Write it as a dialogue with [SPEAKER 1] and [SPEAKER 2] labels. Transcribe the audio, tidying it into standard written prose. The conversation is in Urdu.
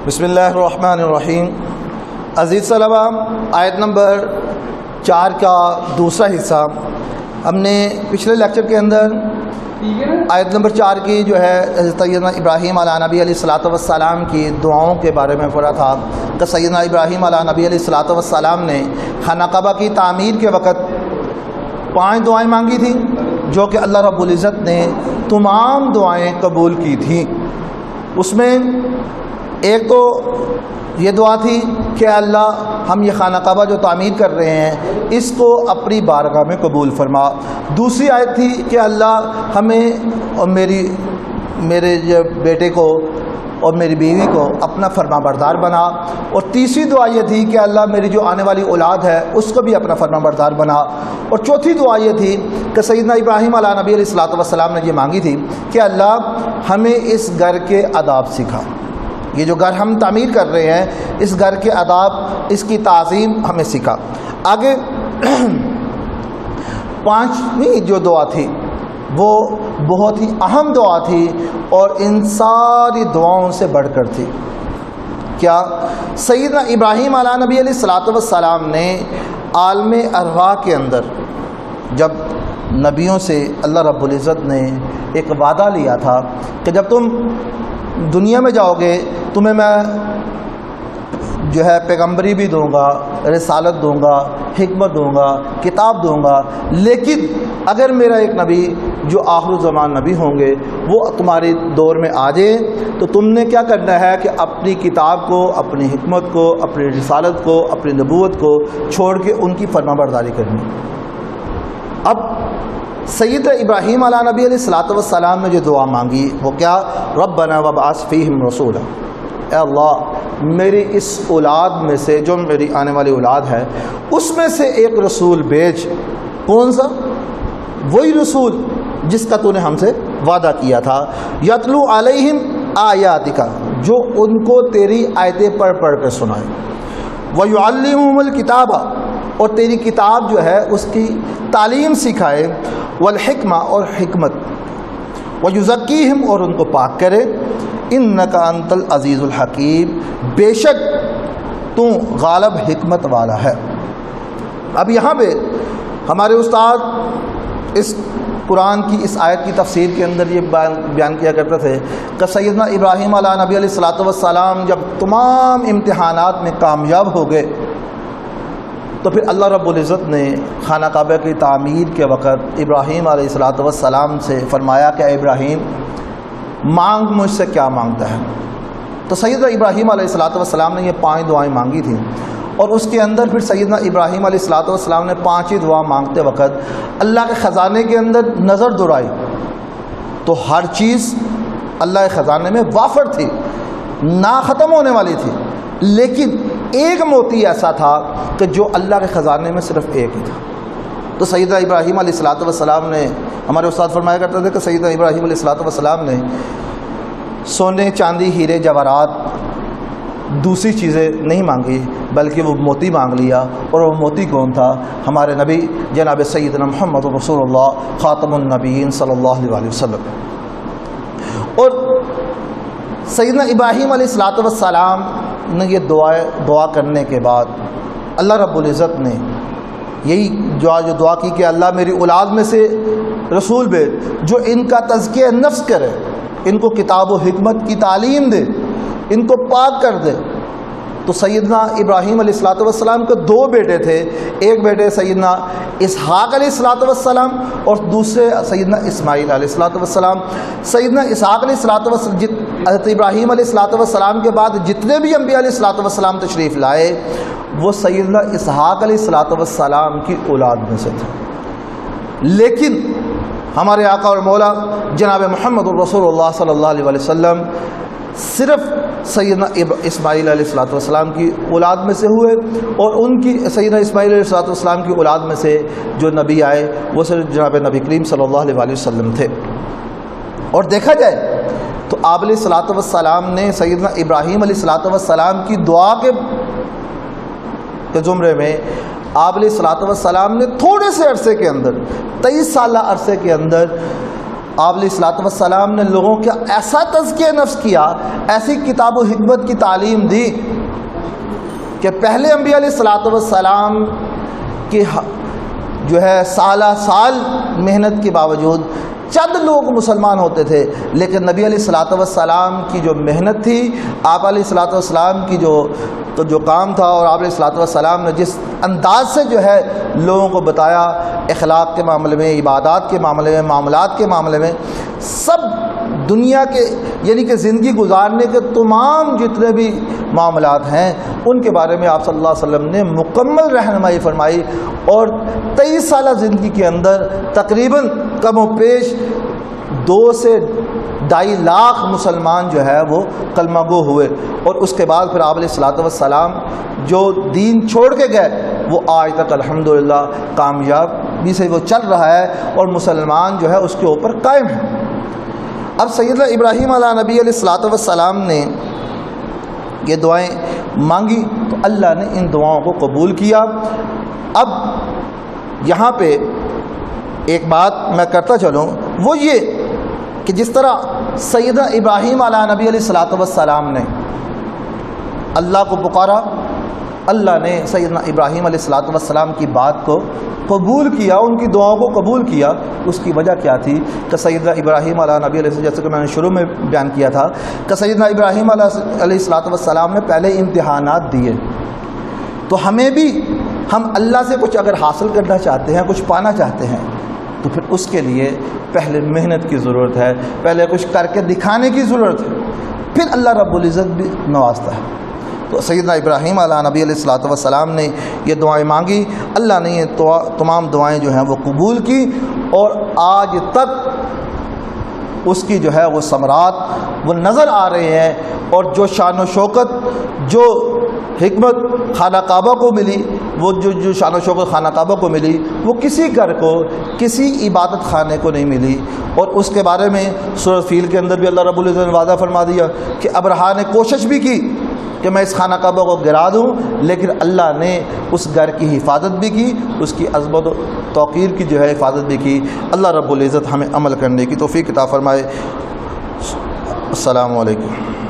[SPEAKER 1] بسم اللہ الرحمن الرحیم۔ عزیز طلبہ، آیت نمبر 4 کا دوسرا حصہ ہم نے پچھلے لیکچر کے اندر آیت نمبر 4 کی جو ہے سیدنا ابراہیم علیہ نبی علیہ الصلوۃ والسلام کی دعاؤں کے بارے میں پڑھا تھا کہ سیدنا ابراہیم علیہ نبی علیہ الصلوۃ والسلام نے خانہ کعبہ کی تعمیر کے وقت 5 دعائیں مانگی تھیں، جو کہ اللہ رب العزت نے تمام دعائیں قبول کی تھیں۔ اس میں ایک تو یہ دعا تھی کہ اللہ ہم یہ خانہ کعبہ جو تعمیر کر رہے ہیں اس کو اپنی بارگاہ میں قبول فرما۔ دوسری آیت تھی کہ اللہ ہمیں اور میرے بیٹے کو اور میری بیوی کو اپنا فرما بردار بنا۔ اور تیسری دعا یہ تھی کہ اللہ میری جو آنے والی اولاد ہے اس کو بھی اپنا فرما بردار بنا۔ اور چوتھی دعا یہ تھی کہ سیدنا ابراہیم علیہ نبی علیہ الصلوۃ والسلام نے یہ مانگی تھی کہ اللہ ہمیں اس گھر کے آداب سکھا، یہ جو گھر ہم تعمیر کر رہے ہیں اس گھر کے آداب، اس کی تعظیم ہمیں سکھا۔ آگے 5ویں جو دعا تھی وہ بہت ہی اہم دعا تھی اور ان ساری دعاؤں سے بڑھ کر تھی۔ کیا؟ سیدنا ابراہیم علیہ نبی علیہ الصلوۃ والسلام نے عالم ارواح کے اندر جب نبیوں سے اللہ رب العزت نے ایک وعدہ لیا تھا کہ جب تم دنیا میں جاؤ گے تمہیں میں جو ہے پیغمبری بھی دوں گا، رسالت دوں گا، حکمت دوں گا، کتاب دوں گا، لیکن اگر میرا ایک نبی جو آخر الزمان نبی ہوں گے وہ تمہارے دور میں آ جائے تو تم نے کیا کرنا ہے کہ اپنی کتاب کو، اپنی حکمت کو، اپنی رسالت کو، اپنی نبوت کو چھوڑ کے ان کی فرما برداری کرنی۔ اب سید ابراہیم علیہ نبی علیہ الصلوۃ والسلام نے جو دعا مانگی وہ کیا؟ ربنا وابعث فیہم رسولا، اے اللہ میری اس اولاد میں سے، جو میری آنے والی اولاد ہے اس میں سے ایک رسول بھیج۔ کون سا؟ وہی رسول جس کا تو نے ہم سے وعدہ کیا تھا، یتلو علیہم آیاتک، جو ان کو تیری آیتیں پڑھ پڑھ کر سنائے، ویعلمہم الکتاب، اور تیری کتاب جو ہے اس کی تعلیم سکھائے، والحکمہ، اور حکمت، ویزکیہم، اور ان کو پاک کرے، انک انت العزیز الحکیم، بے شک تو غالب حکمت والا ہے۔ اب یہاں پہ ہمارے استاد اس قرآن کی اس آیت کی تفسیر کے اندر یہ بیان کیا کرتے تھے کہ سیدنا ابراہیم علیہ نبی علیہ الصلوۃ والسلام جب تمام امتحانات میں کامیاب ہو گئے تو پھر اللہ رب العزت نے خانہ کعبہ کی تعمیر کے وقت ابراہیم علیہ الصلوۃ والسلام سے فرمایا کہ اے ابراہیم مانگ مجھ سے کیا مانگتا ہے۔ تو سیدنا ابراہیم علیہ الصلوۃ والسلام نے یہ 5 دعائیں مانگی تھیں، اور اس کے اندر پھر سیدنا ابراہیم علیہ الصلوۃ والسلام نے 5 ہی دعا مانگتے وقت اللہ کے خزانے کے اندر نظر دوڑائی تو ہر چیز اللہ کے خزانے میں وافر تھی، نہ ختم ہونے والی تھی، لیکن ایک موتی ایسا تھا کہ جو اللہ کے خزانے میں صرف ایک ہی تھا۔ تو سیدنا ابراہیم علیہ الصلوۃ والسلام نے، ہمارے استاد فرمایا کرتے تھے کہ سیدنا ابراہیم علیہ الصلوۃ والسلام نے سونے، چاندی، ہیرے، جواہرات، دوسری چیزیں نہیں مانگی بلکہ وہ موتی مانگ لیا، اور وہ موتی کون تھا؟ ہمارے نبی جناب سیدنا محمد رسول اللہ خاتم النبیین صلی اللہ علیہ وسلم۔ اور سیدنا ابراہیم علیہ الصلوۃ والسلام نے یہ دعا کرنے کے بعد اللہ رب العزت نے یہی جو دعا کی کہ اللہ میری اولاد میں سے رسول بھیج جو ان کا تزکیہ نفس کرے، ان کو کتاب و حکمت کی تعلیم دے، ان کو پاک کر دے۔ تو سیدنا ابراہیم علیہ الصلوۃ والسلام کے 2 بیٹے تھے، ایک بیٹے سیدنا اسحاق علیہ الصلوۃ والسلام اور دوسرے سیدنا اسماعیل علیہ الصلوۃ والسلام۔ سیدنا اسحاق علیہ الصلوۃ والسلام، حضرت ابراہیم علیہ الصلوۃ والسلام کے بعد جتنے بھی انبیاء علیہ الصلوۃ والسلام تشریف لائے وہ سیدنا اسحاق علیہ الصلوۃ والسلام کی اولاد میں سے تھے، لیکن ہمارے آقا اور مولا جناب محمد رسول اللہ صلی اللہ علیہ وسلم صرف سیدنا اسماعیل علیہ الصلوۃ والسلام کی اولاد میں سے ہوئے، اور ان کی سیدنا اسماعیل علیہ الصلوۃ والسلام کی اولاد میں سے جو نبی آئے وہ صرف جناب نبی کریم صلی اللہ علیہ وسلم تھے۔ اور دیکھا جائے تو آپ علیہ الصلوۃ والسلام نے سیدنا ابراہیم علیہ الصلوۃ والسلام کی دعا کے زمرے میں آپ علیہ الصلوۃ والسلام نے تھوڑے سے عرصے کے اندر 23 سالہ عرصے کے اندر آپ علیہ الصلوۃ والسلام نے لوگوں کا ایسا تزکیہ نفس کیا، ایسی کتاب و حکمت کی تعلیم دی کہ پہلے انبیاء علیہ الصلوۃ والسلام کی جو ہے سالہ سال محنت کے باوجود چند لوگ مسلمان ہوتے تھے، لیکن نبی علیہ الصلوۃ والسلام کی جو محنت تھی، آپ علیہ الصلوۃ والسلام کی جو کام تھا، اور آپ علیہ الصلوۃ والسلام نے جس انداز سے جو ہے لوگوں کو بتایا، اخلاق کے معاملے میں، عبادات کے معاملے میں، معاملات کے معاملے میں، سب دنیا کے یعنی کہ زندگی گزارنے کے تمام جتنے بھی معاملات ہیں ان کے بارے میں آپ صلی اللہ علیہ وسلم نے مکمل رہنمائی فرمائی، اور 23 سالہ زندگی کے اندر تقریباً کم و بیش 2 سے 2.5 لاکھ مسلمان جو ہے وہ کلمہ گو ہوئے، اور اس کے بعد پھر آپ علیہ الصلوۃ والسلام جو دین چھوڑ کے گئے وہ آج تک الحمدللہ کامیابی سے وہ چل رہا ہے، اور مسلمان جو ہے اس کے اوپر قائم ہے۔ اب سیدنا ابراہیم علیہ نبی علیہ الصلوۃ والسلام نے یہ دعائیں مانگی تو اللہ نے ان دعاؤں کو قبول کیا۔ اب یہاں پہ ایک بات میں کرتا چلوں، وہ یہ کہ جس طرح سیدنا ابراہیم علیہ نبی علیہ الصلوۃ والسلام نے اللہ کو پکارا، اللہ نے سیدنا ابراہیم علیہ الصلوۃ والسلام کی بات کو قبول کیا، ان کی دعاؤں کو قبول کیا۔ اس کی وجہ کیا تھی کہ سیدنا ابراہیم علیہ نبی علیہ السلام، جیسے کہ میں نے شروع میں بیان کیا تھا کہ سیدنا ابراہیم علیہ الصلوۃ والسلام نے پہلے امتحانات دیے، تو ہمیں بھی ہم اللہ سے کچھ اگر حاصل کرنا چاہتے ہیں، کچھ پانا چاہتے ہیں، تو پھر اس کے لیے پہلے محنت کی ضرورت ہے، پہلے کچھ کر کے دکھانے کی ضرورت ہے، پھر اللہ رب العزت بھی نوازتا ہے۔ تو سیدنا ابراہیم علیہ نبی علیہ الصلوۃ والسلام نے یہ دعائیں مانگی، اللہ نے یہ تمام دعائیں جو ہیں وہ قبول کی، اور آج تک اس کی جو ہے وہ ثمرات وہ نظر آ رہے ہیں، اور جو شان و شوکت، جو حکمت خانہ کعبہ کو ملی، وہ جو شان و شوکت خانہ کعبہ کو ملی، وہ کسی گھر کو، کسی عبادت خانے کو نہیں ملی۔ اور اس کے بارے میں سورۃ فیل کے اندر بھی اللہ رب العزت نے وعدہ فرما دیا کہ ابرہا نے کوشش بھی کی کہ میں اس خانہ کعبہ کو گرا دوں، لیکن اللہ نے اس گھر کی حفاظت بھی کی، اس کی عظمت و توقیر کی جو ہے حفاظت بھی کی۔ اللہ رب العزت ہمیں عمل کرنے کی توفیق عطا فرمائے۔ السلام علیکم۔